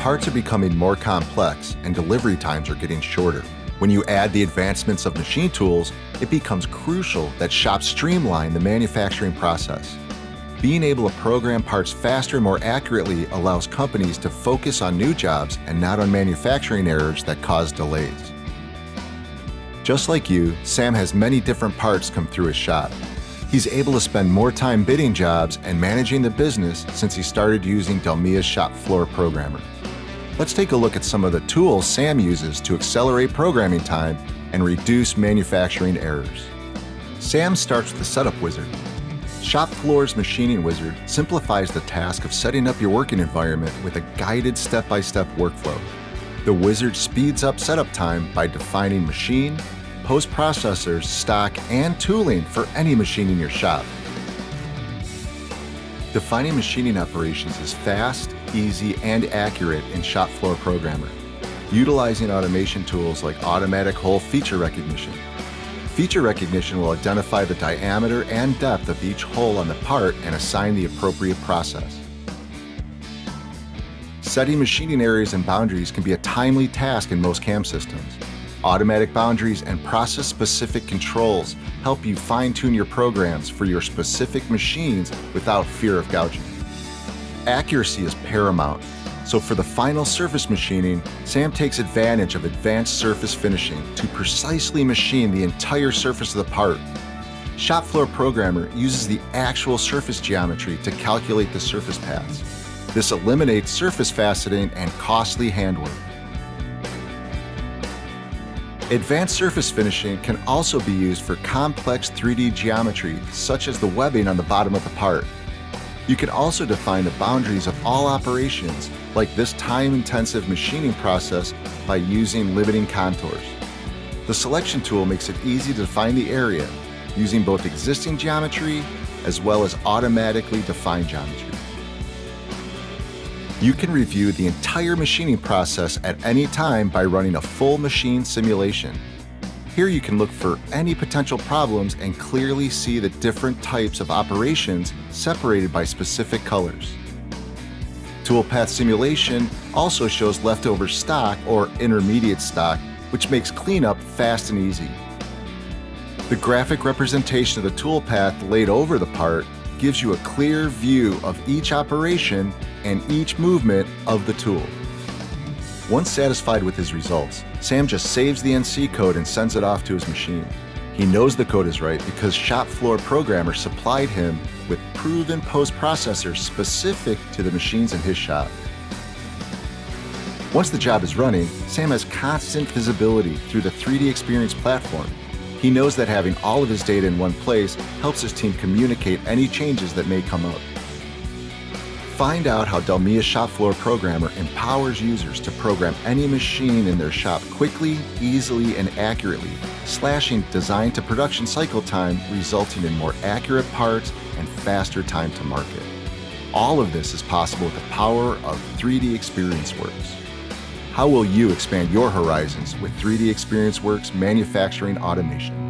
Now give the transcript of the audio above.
Parts are becoming more complex and delivery times are getting shorter. When you add the advancements of machine tools, it becomes crucial that shops streamline the manufacturing process. Being able to program parts faster and more accurately allows companies to focus on new jobs and not on manufacturing errors that cause delays. Just like you, Sam has many different parts come through his shop. He's able to spend more time bidding jobs and managing the business since he started using Delmia's shop floor programmer. Let's take a look at some of the tools Sam uses to accelerate programming time and reduce manufacturing errors. Sam starts with the Setup Wizard. Shop Floor's Machining Wizard simplifies the task of setting up your working environment with a guided step-by-step workflow. The wizard speeds up setup time by defining machine, post-processors, stock, and tooling for any machine in your shop. Defining machining operations is fast, easy, and accurate in Shop Floor Programmer, utilizing automation tools like automatic hole feature recognition. Feature recognition will identify the diameter and depth of each hole on the part and assign the appropriate process. Setting machining areas and boundaries can be a timely task in most CAM systems. Automatic boundaries and process-specific controls help you fine-tune your programs for your specific machines without fear of gouging. Accuracy is paramount, so for the final surface machining, Sam takes advantage of advanced surface finishing to precisely machine the entire surface of the part. Shop Floor Programmer uses the actual surface geometry to calculate the surface paths. This eliminates surface faceting and costly handwork. Advanced surface finishing can also be used for complex 3D geometry, such as the webbing on the bottom of the part. You can also define the boundaries of all operations, like this time-intensive machining process, by using limiting contours. The selection tool makes it easy to define the area, using both existing geometry as well as automatically defined geometry. You can review the entire machining process at any time by running a full machine simulation. Here you can look for any potential problems and clearly see the different types of operations separated by specific colors. Toolpath simulation also shows leftover stock or intermediate stock, which makes cleanup fast and easy. The graphic representation of the toolpath laid over the part gives you a clear view of each operation and each movement of the tool. Once satisfied with his results, Sam just saves the NC code and sends it off to his machine. He knows the code is right because Shop Floor Programmer supplied him with proven post-processors specific to the machines in his shop. Once the job is running, Sam has constant visibility through the 3DEXPERIENCE platform. He knows that having all of his data in one place helps his team communicate any changes that may come up. Find out how Delmia's Shop Floor Programmer empowers users to program any machine in their shop quickly, easily, and accurately, slashing design to production cycle time, resulting in more accurate parts and faster time to market. All of this is possible with the power of 3DEXPERIENCE Works. How will you expand your horizons with 3DEXPERIENCE Works manufacturing automation?